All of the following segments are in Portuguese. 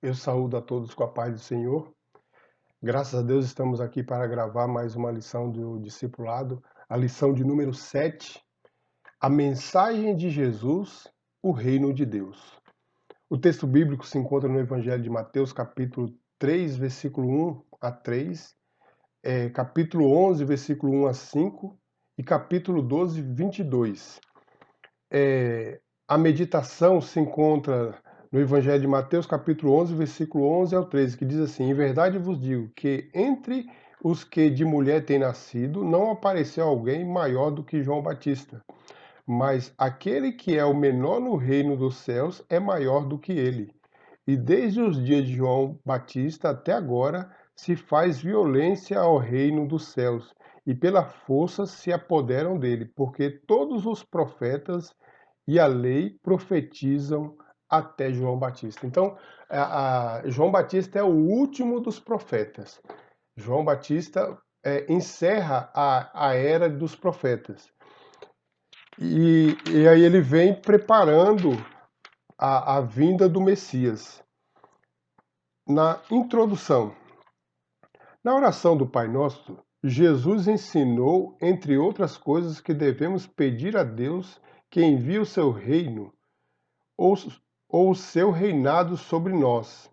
Eu saúdo a todos com a paz do Senhor. Graças a Deus estamos aqui para gravar mais uma lição do discipulado, a lição de número 7, a mensagem de Jesus, o reino de Deus. O texto bíblico se encontra no Evangelho de Mateus, capítulo 3, versículo 1 a 3, capítulo 11, versículo 1 a 5 e capítulo 12, 22. A meditação se encontra no Evangelho de Mateus, capítulo 11, versículo 11 ao 13, que diz assim: Em verdade vos digo que entre os que de mulher têm nascido, não apareceu alguém maior do que João Batista. Mas aquele que é o menor no reino dos céus é maior do que ele. E desde os dias de João Batista até agora se faz violência ao reino dos céus, e pela força se apoderam dele, porque todos os profetas e a lei profetizam até João Batista. Então, João Batista é o último dos profetas. João Batista encerra a era dos profetas. E aí ele vem preparando a vinda do Messias. Na introdução, na oração do Pai Nosso, Jesus ensinou, entre outras coisas, que devemos pedir a Deus que envie o seu reino ou o seu reinado sobre nós.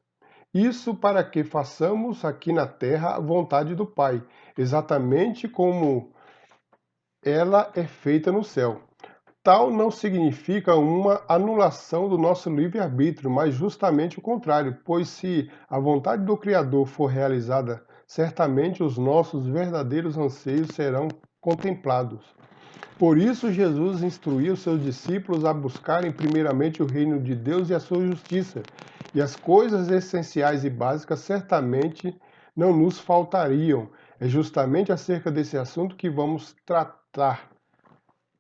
Isso para que façamos aqui na terra a vontade do Pai, exatamente como ela é feita no céu. Tal não significa uma anulação do nosso livre-arbítrio, mas justamente o contrário, pois se a vontade do Criador for realizada, certamente os nossos verdadeiros anseios serão contemplados. Por isso, Jesus instruiu seus discípulos a buscarem primeiramente o reino de Deus e a sua justiça, e as coisas essenciais e básicas certamente não nos faltariam. É justamente acerca desse assunto que vamos tratar,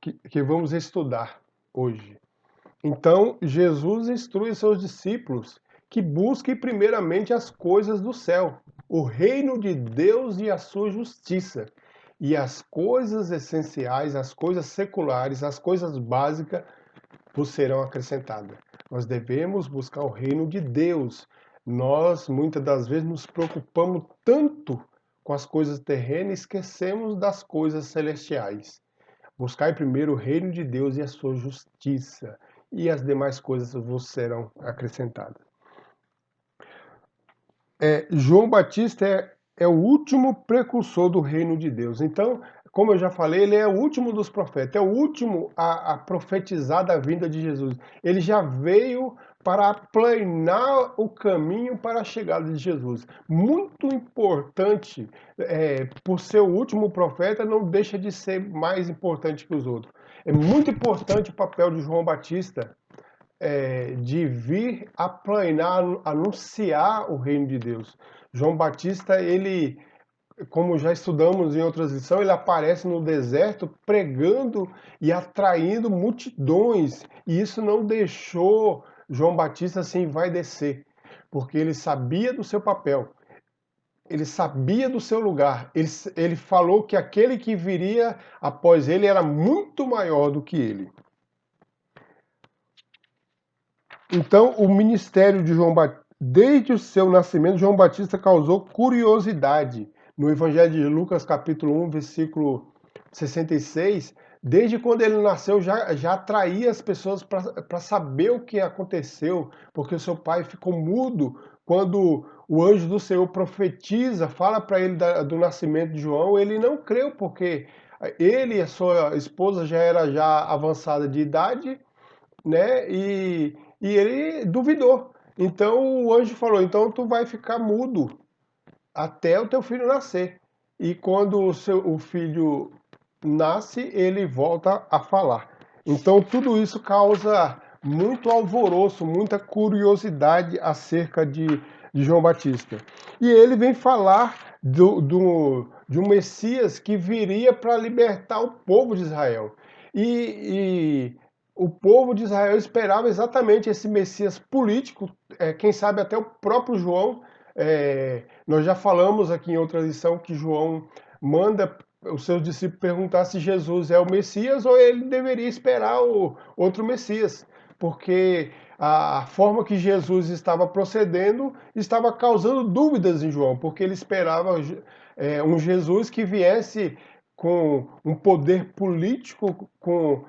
que vamos estudar hoje. Então, Jesus instrui seus discípulos que busquem primeiramente as coisas do céu, o reino de Deus e a sua justiça. E as coisas essenciais, as coisas seculares, as coisas básicas vos serão acrescentadas. Nós devemos buscar o reino de Deus. Nós, muitas das vezes, nos preocupamos tanto com as coisas terrenas e esquecemos das coisas celestiais. Buscai primeiro o reino de Deus e a sua justiça, e as demais coisas vos serão acrescentadas. João Batista é o último precursor do reino de Deus. Então, como eu já falei, ele é o último dos profetas, é o último a profetizar da vinda de Jesus. Ele já veio para aplanar o caminho para a chegada de Jesus. Muito importante, por ser o último profeta, não deixa de ser mais importante que os outros. É muito importante o papel de João Batista, de vir aplanar, anunciar o reino de Deus. João Batista, ele, como já estudamos em outras lições, ele aparece no deserto pregando e atraindo multidões, e isso não deixou João Batista se envaidecer, porque ele sabia do seu papel, ele sabia do seu lugar, ele falou que aquele que viria após ele era muito maior do que ele. Então, o ministério de João Batista, desde o seu nascimento, João Batista causou curiosidade. No Evangelho de Lucas, capítulo 1, versículo 66, desde quando ele nasceu, já atraía as pessoas para saber o que aconteceu, porque o seu pai ficou mudo quando o anjo do Senhor profetiza, fala para ele do nascimento de João, ele não creu, porque ele e a sua esposa já era avançada de idade, né? E ele duvidou. Então o anjo falou: então tu vai ficar mudo até o teu filho nascer. E quando o filho nasce, ele volta a falar. Então tudo isso causa muito alvoroço, muita curiosidade acerca de João Batista. E ele vem falar de um Messias que viria para libertar o povo de Israel. E o povo de Israel esperava exatamente esse Messias político, quem sabe até o próprio João. Nós já falamos aqui em outra lição que João manda os seus discípulos perguntar se Jesus é o Messias ou ele deveria esperar o outro Messias, porque a forma que Jesus estava procedendo estava causando dúvidas em João, porque ele esperava um Jesus que viesse com um poder político, com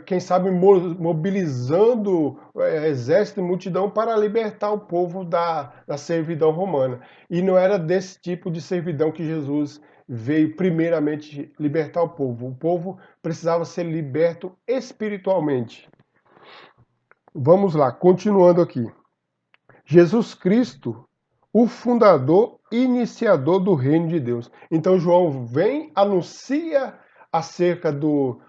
quem sabe mobilizando exército e multidão para libertar o povo da servidão romana. E não era desse tipo de servidão que Jesus veio primeiramente libertar o povo. O povo precisava ser liberto espiritualmente. Vamos lá, continuando aqui. Jesus Cristo, o fundador e iniciador do reino de Deus. Então João vem, anuncia acerca do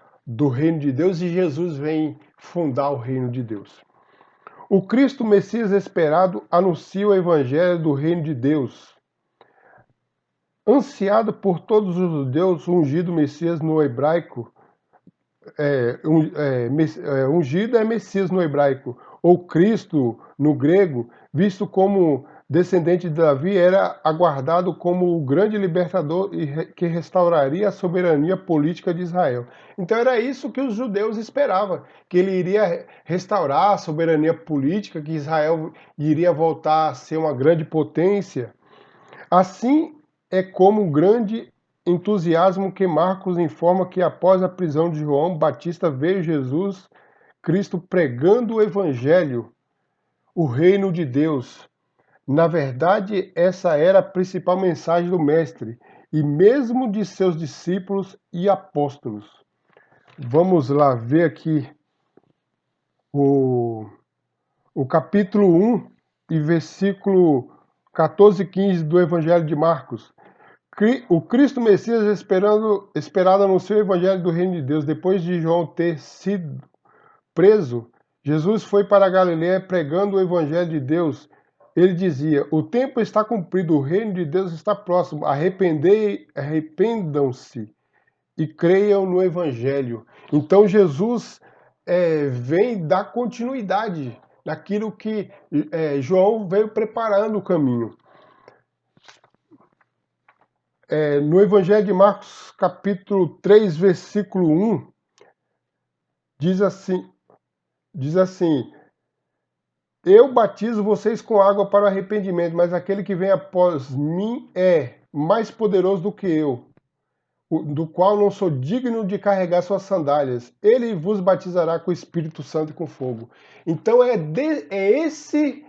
reino de Deus e Jesus vem fundar o reino de Deus. O Cristo Messias esperado anuncia o evangelho do reino de Deus. Ansiado por todos os judeus, ungido Messias no hebraico, ungido é Messias no hebraico, ou Cristo no grego, visto como descendente de Davi, era aguardado como o grande libertador que restauraria a soberania política de Israel. Então era isso que os judeus esperavam, que ele iria restaurar a soberania política, que Israel iria voltar a ser uma grande potência. Assim é como um grande entusiasmo que Marcos informa que após a prisão de João Batista veio Jesus Cristo pregando o evangelho, o reino de Deus. Na verdade, essa era a principal mensagem do mestre e mesmo de seus discípulos e apóstolos. Vamos lá ver aqui o capítulo 1 e versículo 14 e 15 do Evangelho de Marcos. O Cristo Messias esperado anunciou o Evangelho do Reino de Deus. Depois de João ter sido preso, Jesus foi para a Galiléia pregando o Evangelho de Deus. Ele dizia: o tempo está cumprido, o reino de Deus está próximo. Arrependam-se e creiam no Evangelho. Então Jesus vem dar continuidade naquilo que João veio preparando o caminho. No Evangelho de Marcos, capítulo 3, versículo 1, diz assim, eu batizo vocês com água para o arrependimento, mas aquele que vem após mim é mais poderoso do que eu, do qual não sou digno de carregar suas sandálias. Ele vos batizará com o Espírito Santo e com fogo. Então é esse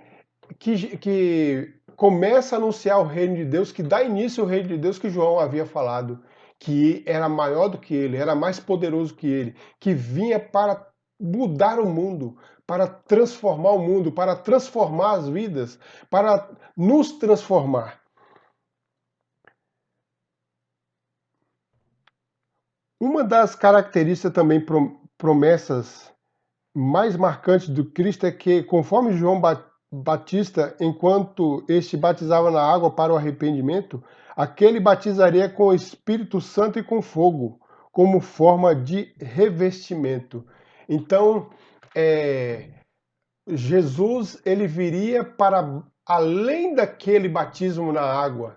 que começa a anunciar o reino de Deus, que dá início ao reino de Deus que João havia falado, que era maior do que ele, era mais poderoso que ele, que vinha para mudar o mundo, para transformar o mundo, para transformar as vidas, para nos transformar. Uma das características também promessas mais marcantes do Cristo é que, conforme João Batista, enquanto este batizava na água para o arrependimento, aquele batizaria com o Espírito Santo e com fogo, como forma de revestimento. Então, Jesus ele viria para além daquele batismo na água.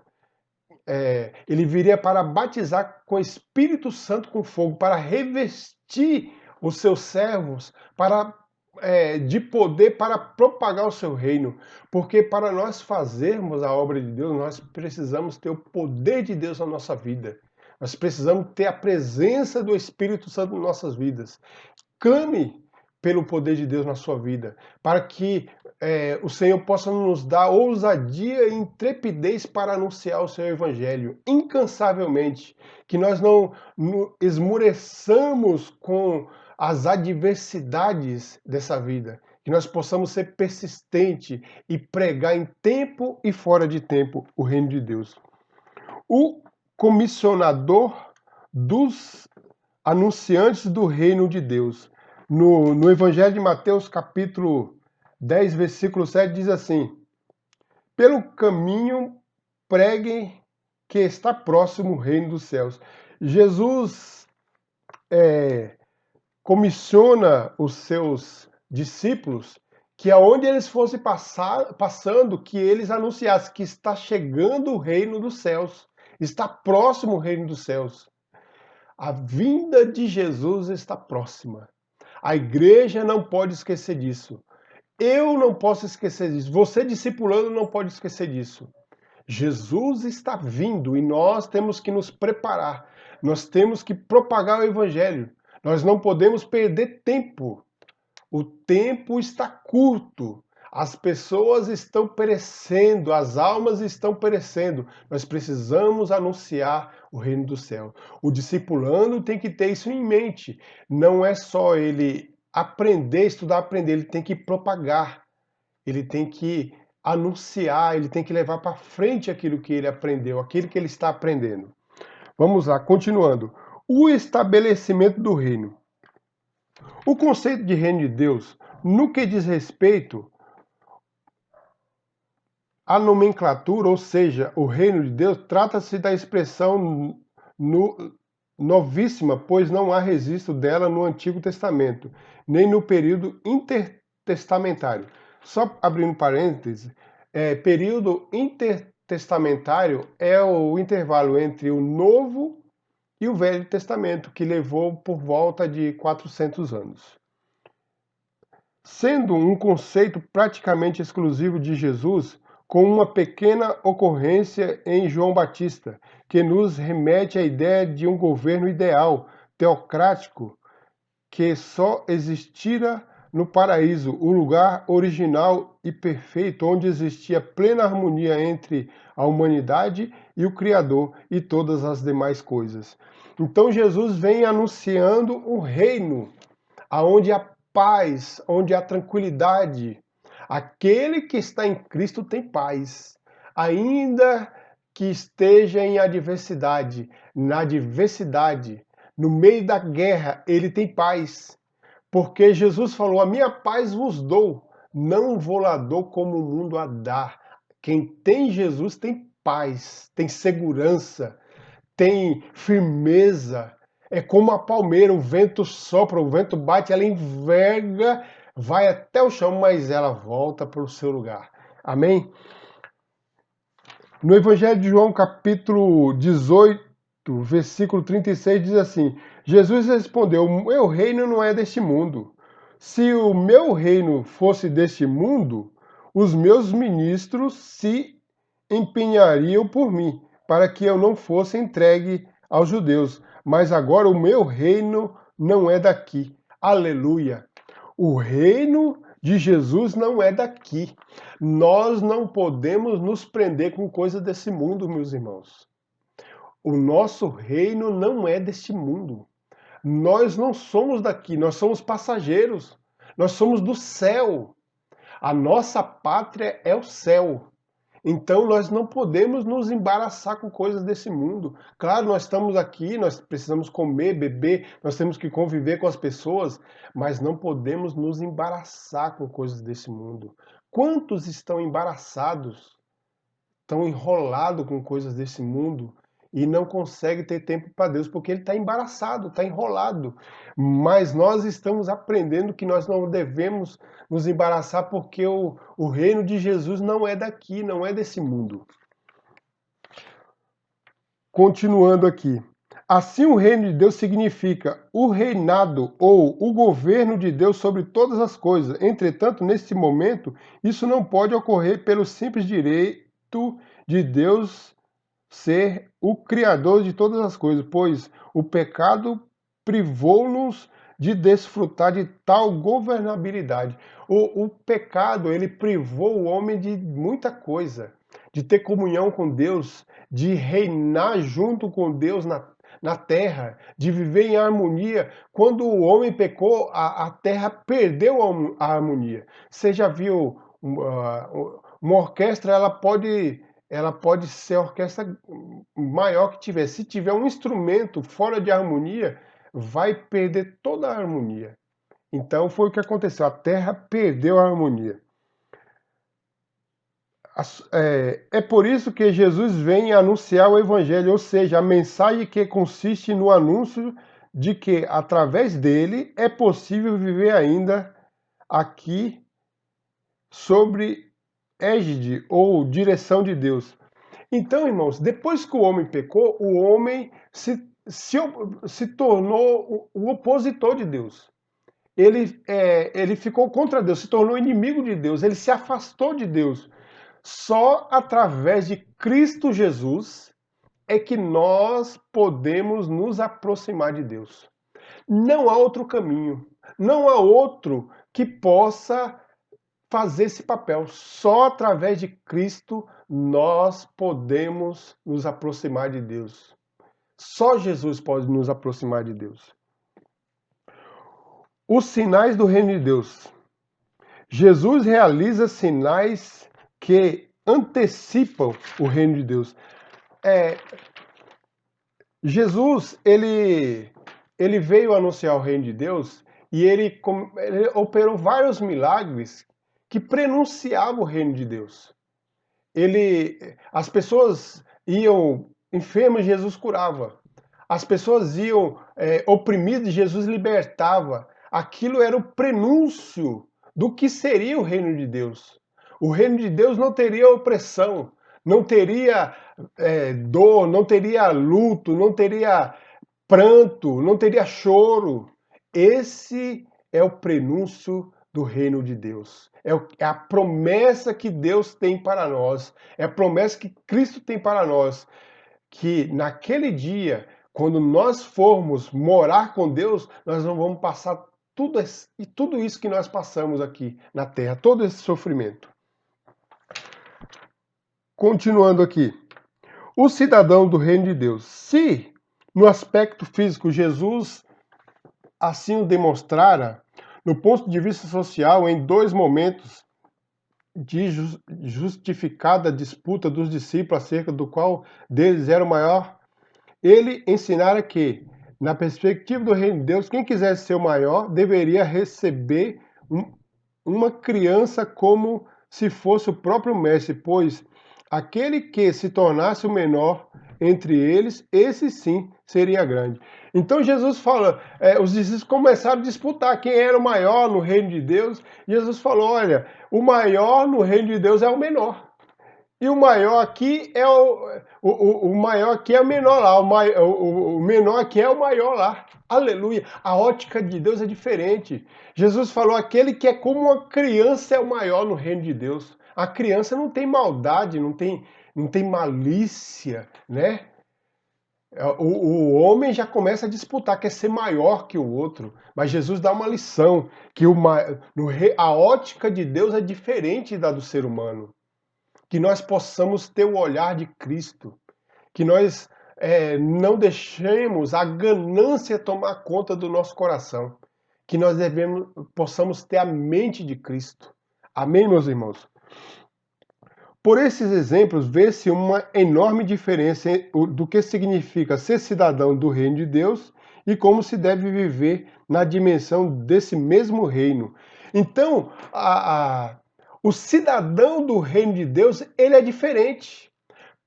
Ele viria para batizar com Espírito Santo com fogo, para revestir os seus servos, de poder para propagar o seu reino. Porque para nós fazermos a obra de Deus, nós precisamos ter o poder de Deus na nossa vida. Nós precisamos ter a presença do Espírito Santo em nossas vidas. Clame pelo poder de Deus na sua vida, para que o Senhor possa nos dar ousadia e intrepidez para anunciar o seu evangelho incansavelmente, que nós não esmoreçamos com as adversidades dessa vida, que nós possamos ser persistentes e pregar em tempo e fora de tempo o reino de Deus. O comissionador dos anunciantes do reino de Deus. No Evangelho de Mateus, capítulo 10, versículo 7, diz assim: pelo caminho preguem que está próximo o reino dos céus. Jesus comissiona os seus discípulos que aonde eles fossem passando, que eles anunciassem que está chegando o reino dos céus, está próximo o reino dos céus. A vinda de Jesus está próxima. A igreja não pode esquecer disso. Eu não posso esquecer disso. Você, discipulando, não pode esquecer disso. Jesus está vindo e nós temos que nos preparar. Nós temos que propagar o evangelho. Nós não podemos perder tempo. O tempo está curto. As pessoas estão perecendo, as almas estão perecendo. Nós precisamos anunciar o reino do céu. O discipulando tem que ter isso em mente. Não é só ele aprender, estudar, aprender, ele tem que propagar. Ele tem que anunciar, ele tem que levar para frente aquilo que ele aprendeu, aquilo que ele está aprendendo. Vamos lá, continuando. O estabelecimento do reino. O conceito de reino de Deus, no que diz respeito à nomenclatura, ou seja, o reino de Deus, trata-se da expressão novíssima, pois não há registro dela no Antigo Testamento, nem no período intertestamentário. Só abrindo parênteses, período intertestamentário é o intervalo entre o Novo e o Velho Testamento, que levou por volta de 400 anos. Sendo um conceito praticamente exclusivo de Jesus, com uma pequena ocorrência em João Batista, que nos remete à ideia de um governo ideal, teocrático, que só existira no paraíso, o lugar original e perfeito, onde existia plena harmonia entre a humanidade e o Criador e todas as demais coisas. Então Jesus vem anunciando um reino, aonde há paz, onde há tranquilidade. Aquele que está em Cristo tem paz, ainda que esteja em adversidade, na adversidade, no meio da guerra, ele tem paz. Porque Jesus falou: a minha paz vos dou, não vou lá dou como o mundo a dá. Quem tem Jesus tem paz, tem segurança, tem firmeza. É como a palmeira, o vento sopra, o vento bate, ela enverga, vai até o chão, mas ela volta para o seu lugar. Amém? No Evangelho de João, capítulo 18, versículo 36, diz assim: Jesus respondeu: o meu reino não é deste mundo. Se o meu reino fosse deste mundo, os meus ministros se empenhariam por mim, para que eu não fosse entregue aos judeus. Mas agora o meu reino não é daqui. Aleluia! O reino de Jesus não é daqui. Nós não podemos nos prender com coisas desse mundo, meus irmãos. O nosso reino não é deste mundo. Nós não somos daqui, nós somos passageiros. Nós somos do céu. A nossa pátria é o céu. Então nós não podemos nos embaraçar com coisas desse mundo. Claro, nós estamos aqui, nós precisamos comer, beber, nós temos que conviver com as pessoas, mas não podemos nos embaraçar com coisas desse mundo. Quantos estão embaraçados, estão enrolados com coisas desse mundo e não conseguem ter tempo para Deus porque ele está embaraçado, está enrolado. Mas nós estamos aprendendo que nós não devemos nos embaraçar porque o reino de Jesus não é daqui, não é desse mundo. Continuando aqui. Assim, o reino de Deus significa o reinado ou o governo de Deus sobre todas as coisas. Entretanto, neste momento, isso não pode ocorrer pelo simples direito de Deus ser o criador de todas as coisas, pois o pecado privou-nos de desfrutar de tal governabilidade. O pecado, ele privou o homem de muita coisa, de ter comunhão com Deus, de reinar junto com Deus na terra, de viver em harmonia. Quando o homem pecou, a terra perdeu a harmonia. Você já viu uma orquestra, ela pode ser a orquestra maior que tiver. Se tiver um instrumento fora de harmonia, vai perder toda a harmonia. Então foi o que aconteceu. A terra perdeu a harmonia. É por isso que Jesus vem anunciar o evangelho, ou seja, a mensagem que consiste no anúncio de que através dele é possível viver ainda aqui sobre égide ou direção de Deus. Então, irmãos, depois que o homem pecou, o homem se tornou o opositor de Deus. ele ficou contra Deus, se tornou inimigo de Deus, ele se afastou de Deus. Só através de Cristo Jesus é que nós podemos nos aproximar de Deus. Não há outro caminho, não há outro que possa fazer esse papel. Só através de Cristo nós podemos nos aproximar de Deus. Só Jesus pode nos aproximar de Deus. Os sinais do reino de Deus. Jesus realiza sinais que antecipam o reino de Deus. Jesus, ele veio anunciar o reino de Deus e ele operou vários milagres que prenunciavam o reino de Deus. As pessoas iam enfermas, Jesus curava. As pessoas iam oprimidas, Jesus libertava. Aquilo era o prenúncio do que seria o reino de Deus. O reino de Deus não teria opressão, não teria dor, não teria luto, não teria pranto, não teria choro. Esse é o prenúncio do reino de Deus. É a promessa que Deus tem para nós. É a promessa que Cristo tem para nós. Que naquele dia, quando nós formos morar com Deus, nós não vamos passar tudo isso que nós passamos aqui na terra, todo esse sofrimento. Continuando aqui. O cidadão do reino de Deus. Se no aspecto físico Jesus assim o demonstrara, no ponto de vista social, em dois momentos de justificada disputa dos discípulos acerca do qual deles era o maior, ele ensinara que, na perspectiva do reino de Deus, quem quisesse ser o maior deveria receber uma criança como se fosse o próprio mestre, pois aquele que se tornasse o menor entre eles, esse sim seria grande. Então Jesus fala, os discípulos começaram a disputar quem era o maior no reino de Deus. Jesus falou, olha, o maior no reino de Deus é o menor. E o maior aqui é o maior aqui é o menor lá, o menor aqui é o maior lá. Aleluia! A ótica de Deus é diferente. Jesus falou, aquele que é como uma criança é o maior no reino de Deus. A criança não tem maldade, não tem malícia, né? O homem já começa a disputar, quer ser maior que o outro. Mas Jesus dá uma lição, que a ótica de Deus é diferente da do ser humano. Que nós possamos ter o olhar de Cristo, que nós não deixemos a ganância tomar conta do nosso coração, que nós possamos ter a mente de Cristo. Amém, meus irmãos? Por esses exemplos, vê-se uma enorme diferença do que significa ser cidadão do reino de Deus e como se deve viver na dimensão desse mesmo reino. Então, o cidadão do reino de Deus, ele é diferente.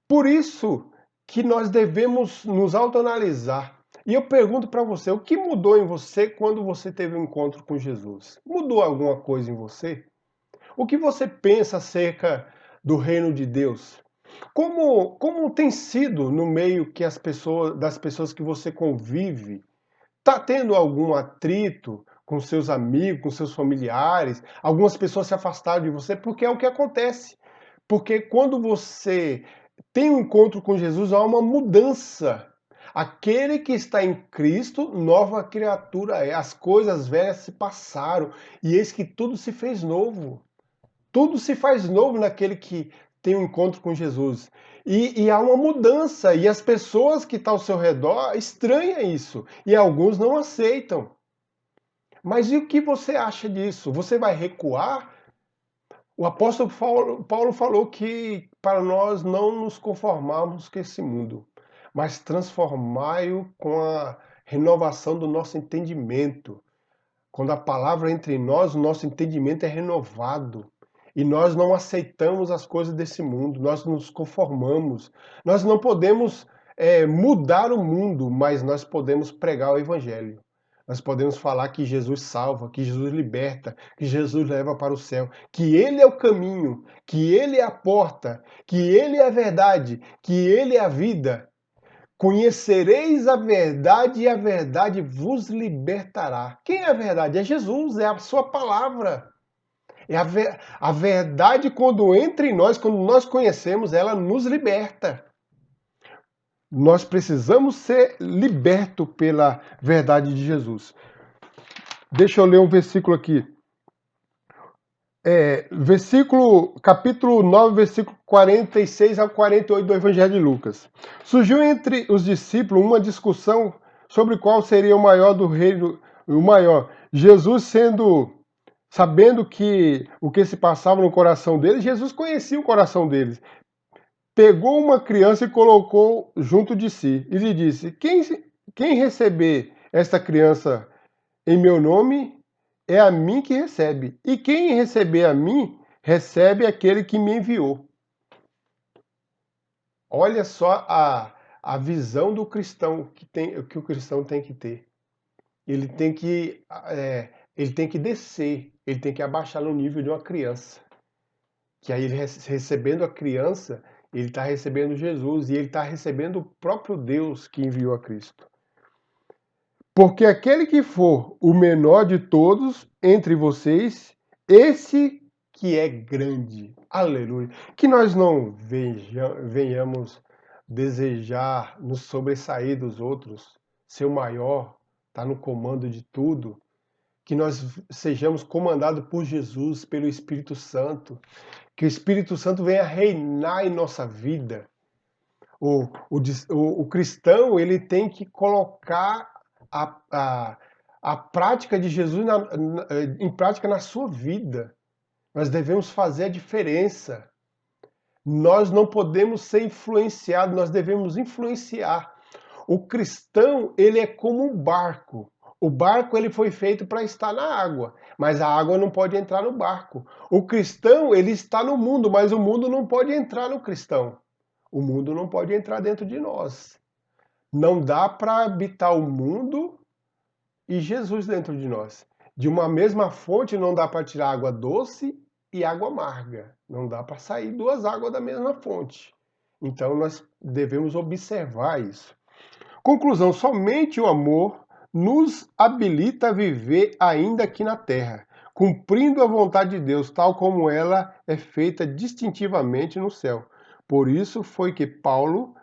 Por isso que nós devemos nos autoanalisar. E eu pergunto para você, o que mudou em você quando você teve um encontro com Jesus? Mudou alguma coisa em você? O que você pensa acerca do reino de Deus? Como tem sido no meio das pessoas que você convive? Está tendo algum atrito com seus amigos, com seus familiares? Algumas pessoas se afastaram de você? Porque é o que acontece. Porque quando você tem um encontro com Jesus, há uma mudança. Aquele que está em Cristo, nova criatura é. As coisas velhas se passaram e eis que tudo se fez novo. Tudo se faz novo naquele que tem um encontro com Jesus. E há uma mudança, e as pessoas que estão ao seu redor estranham isso, e alguns não aceitam. Mas e o que você acha disso? Você vai recuar? O apóstolo Paulo falou que para nós não nos conformarmos com esse mundo, mas transformai-o com a renovação do nosso entendimento. Quando a palavra entra em nós, o nosso entendimento é renovado. E nós não aceitamos as coisas desse mundo, nós nos conformamos. Nós não podemos mudar o mundo, mas nós podemos pregar o evangelho. Nós podemos falar que Jesus salva, que Jesus liberta, que Jesus leva para o céu, que Ele é o caminho, que Ele é a porta, que Ele é a verdade, que Ele é a vida. Conhecereis a verdade e a verdade vos libertará. Quem é a verdade? É Jesus, é a sua palavra. É a verdade, quando entra em nós, quando nós conhecemos, ela nos liberta. Nós precisamos ser libertos pela verdade de Jesus. Deixa eu ler um versículo aqui. Capítulo 9, versículo 46 ao 48 do Evangelho de Lucas. Surgiu entre os discípulos uma discussão sobre qual seria o maior do reino, o maior. Jesus sabendo que o que se passava no coração deles, Jesus conhecia o coração deles. Pegou uma criança e colocou junto de si e lhe disse: quem receber esta criança em meu nome, é a mim que recebe. E quem receber a mim, recebe aquele que me enviou. Olha só a visão do cristão que o cristão tem que ter. Ele tem que descer, ele tem que abaixar no nível de uma criança. Que aí, ele recebendo a criança, ele está recebendo Jesus e ele está recebendo o próprio Deus que enviou a Cristo. Porque aquele que for o menor de todos entre vocês, esse que é grande. Aleluia. Que nós não venhamos desejar nos sobressair dos outros, ser o maior, estar no comando de tudo. Que nós sejamos comandados por Jesus, pelo Espírito Santo. Que o Espírito Santo venha reinar em nossa vida. O cristão, ele tem que colocar a prática de Jesus em prática na sua vida. Nós devemos fazer a diferença. Nós não podemos ser influenciados, nós devemos influenciar. O cristão, ele é como um barco. O barco ele foi feito para estar na água, mas a água não pode entrar no barco. O cristão, ele está no mundo, mas o mundo não pode entrar no cristão. O mundo não pode entrar dentro de nós. Não dá para habitar o mundo e Jesus dentro de nós. De uma mesma fonte não dá para tirar água doce e água amarga. Não dá para sair duas águas da mesma fonte. Então nós devemos observar isso. Conclusão: somente o amor nos habilita a viver ainda aqui na terra, cumprindo a vontade de Deus, tal como ela é feita distintivamente no céu. Por isso foi que Paulo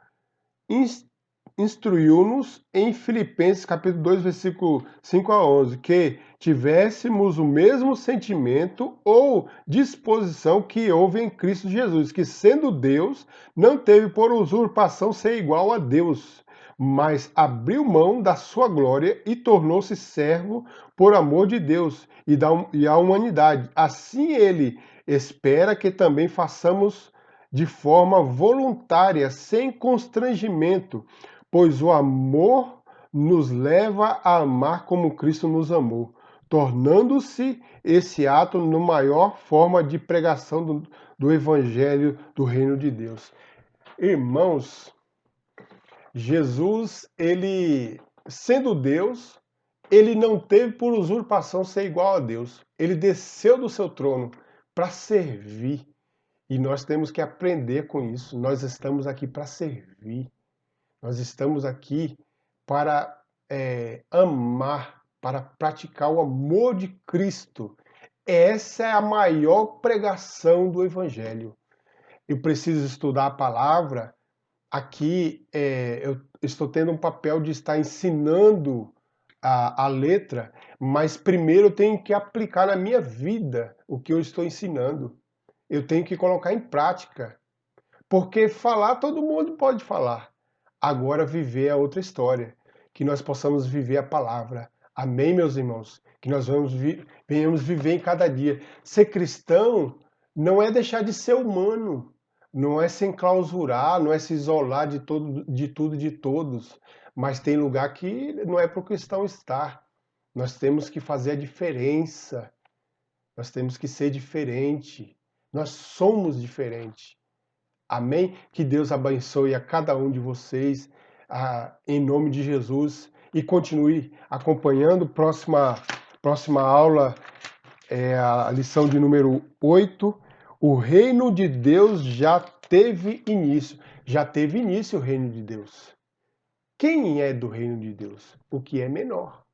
instruiu-nos em Filipenses capítulo 2, versículo 5 a 11, que tivéssemos o mesmo sentimento ou disposição que houve em Cristo Jesus, que sendo Deus, não teve por usurpação ser igual a Deus, mas abriu mão da sua glória e tornou-se servo por amor de Deus e à humanidade. Assim ele espera que também façamos de forma voluntária, sem constrangimento, pois o amor nos leva a amar como Cristo nos amou, tornando-se esse ato na maior forma de pregação do Evangelho do Reino de Deus. Irmãos, Jesus, ele, sendo Deus, ele não teve por usurpação ser igual a Deus. Ele desceu do seu trono para servir. E nós temos que aprender com isso. Nós estamos aqui para servir. Nós estamos aqui para amar, para praticar o amor de Cristo. Essa é a maior pregação do Evangelho. Eu preciso estudar a palavra. Aqui eu estou tendo um papel de estar ensinando a letra, mas primeiro eu tenho que aplicar na minha vida o que eu estou ensinando. Eu tenho que colocar em prática. Porque falar todo mundo pode falar. Agora viver é outra história. Que nós possamos viver a palavra. Amém, meus irmãos? Que nós venhamos viver em cada dia. Ser cristão não é deixar de ser humano. Não é se enclausurar, não é se isolar de tudo e de todos. Mas tem lugar que não é para o cristão estar. Nós temos que fazer a diferença. Nós temos que ser diferente. Nós somos diferentes. Amém? Que Deus abençoe a cada um de vocês, em nome de Jesus. E continue acompanhando. Próxima aula é a lição de número 8. O reino de Deus já teve início. Já teve início o reino de Deus. Quem é do reino de Deus? O que é menor.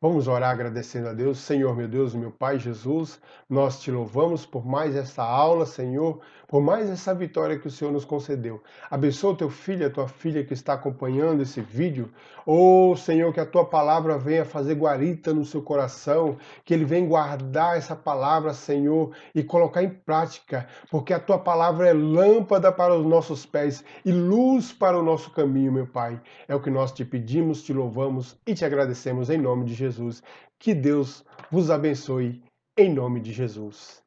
Vamos orar agradecendo a Deus. Senhor, meu Deus, meu Pai Jesus, nós te louvamos por mais essa aula, Senhor, por mais essa vitória que o Senhor nos concedeu. Abençoa o teu filho e a tua filha que está acompanhando esse vídeo. Oh, Senhor, que a tua palavra venha fazer guarita no seu coração, que ele venha guardar essa palavra, Senhor, e colocar em prática, porque a tua palavra é lâmpada para os nossos pés e luz para o nosso caminho, meu Pai. É o que nós te pedimos, te louvamos e te agradecemos em nome de Jesus. Que Deus vos abençoe em nome de Jesus.